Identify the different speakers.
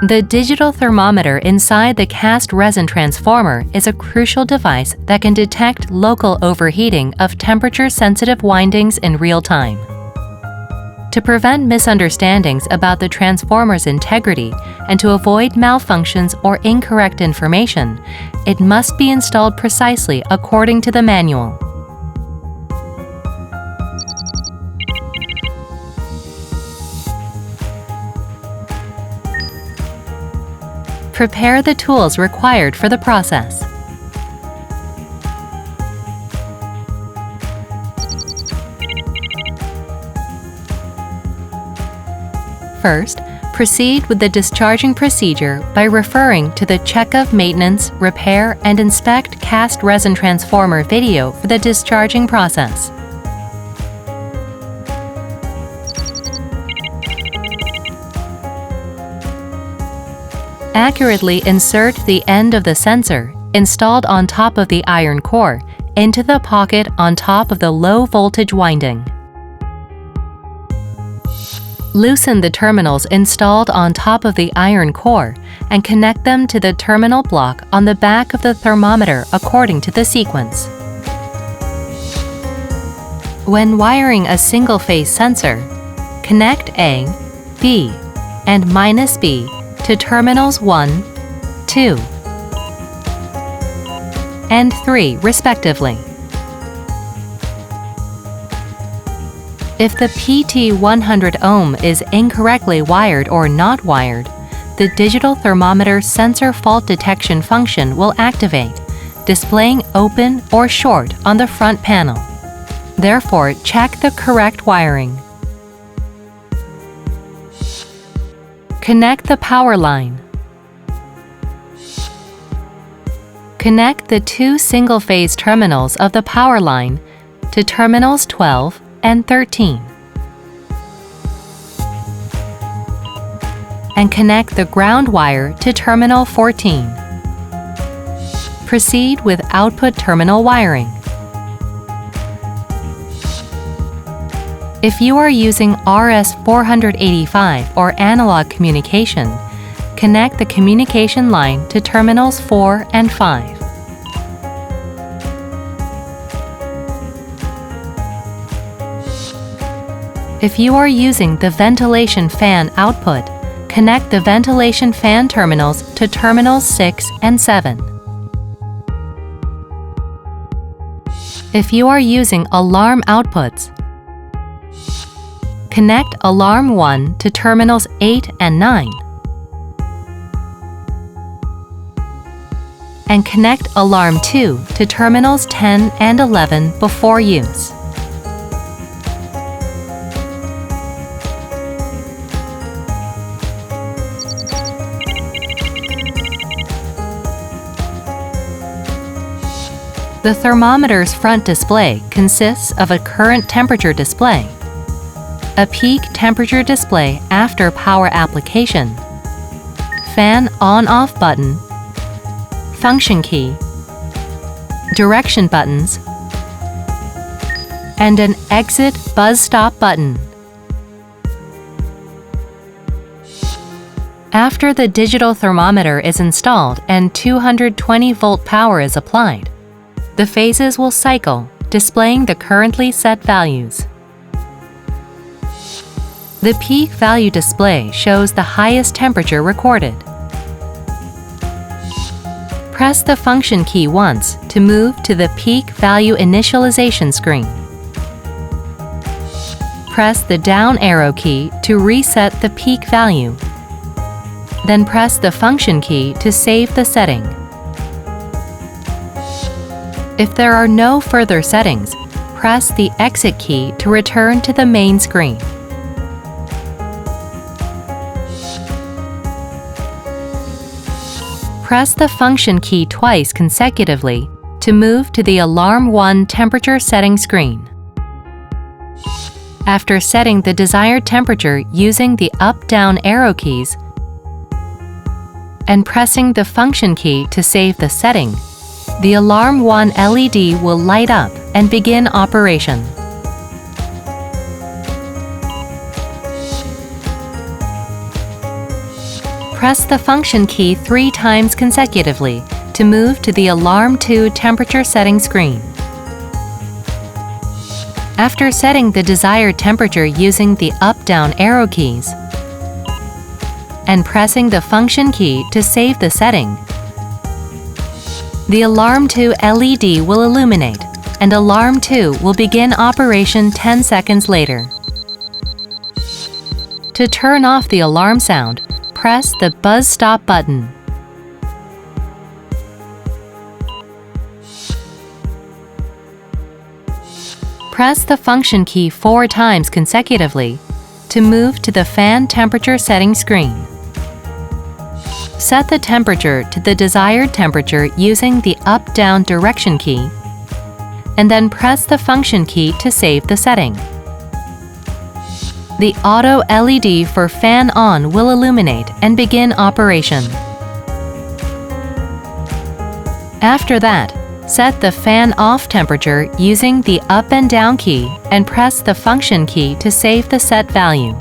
Speaker 1: The digital thermometer inside the cast resin transformer is a crucial device that can detect local overheating of temperature-sensitive windings in real time. To prevent misunderstandings about the transformer's integrity and to avoid malfunctions or incorrect information, it must be installed precisely according to the manual. Prepare the tools required for the process. First, proceed with the discharging procedure by referring to the Check of Maintenance, Repair, and Inspect Cast Resin Transformer video for the discharging process. Accurately insert the end of the sensor, installed on top of the iron core, into the pocket on top of the low-voltage winding. Loosen the terminals installed on top of the iron core and connect them to the terminal block on the back of the thermometer according to the sequence. When wiring a single-phase sensor, connect A, B, and -B to terminals 1, 2, and 3 respectively. If the PT100 ohm is incorrectly wired or not wired, the digital thermometer sensor fault detection function will activate, displaying open or short on the front panel. Therefore, check the correct wiring. Connect the power line. Connect the two single-phase terminals of the power line to terminals 12 and 13. And connect the ground wire to terminal 14. Proceed with output terminal wiring. If you are using RS-485 or analog communication, connect the communication line to terminals 4 and 5. If you are using the ventilation fan output, connect the ventilation fan terminals to terminals 6 and 7. If you are using alarm outputs, connect alarm 1 to terminals 8 and 9. And connect alarm 2 to terminals 10 and 11 before use. The thermometer's front display consists of a current temperature display, a peak temperature display after power application, fan on-off button, function key, direction buttons, and an exit buzz stop button. After the digital thermometer is installed and 220-volt power is applied, the phases will cycle, displaying the currently set values. The peak value display shows the highest temperature recorded. Press the function key once to move to the peak value initialization screen. Press the down arrow key to reset the peak value. Then press the function key to save the setting. If there are no further settings, press the exit key to return to the main screen. Press the function key twice consecutively to move to the Alarm 1 temperature setting screen. After setting the desired temperature using the up-down arrow keys and pressing the function key to save the setting, the Alarm 1 LED will light up and begin operation. Press the function key 3 times consecutively to move to the Alarm 2 temperature setting screen. After setting the desired temperature using the up-down arrow keys and pressing the function key to save the setting, the Alarm 2 LED will illuminate and Alarm 2 will begin operation 10 seconds later. To turn off the alarm sound, press the Buzz Stop button. Press the function key 4 times consecutively to move to the fan temperature setting screen. Set the temperature to the desired temperature using the up-down direction key, and then press the function key to save the setting. The auto LED for fan on will illuminate and begin operation. After that, set the fan off temperature using the up and down key and press the function key to save the set value.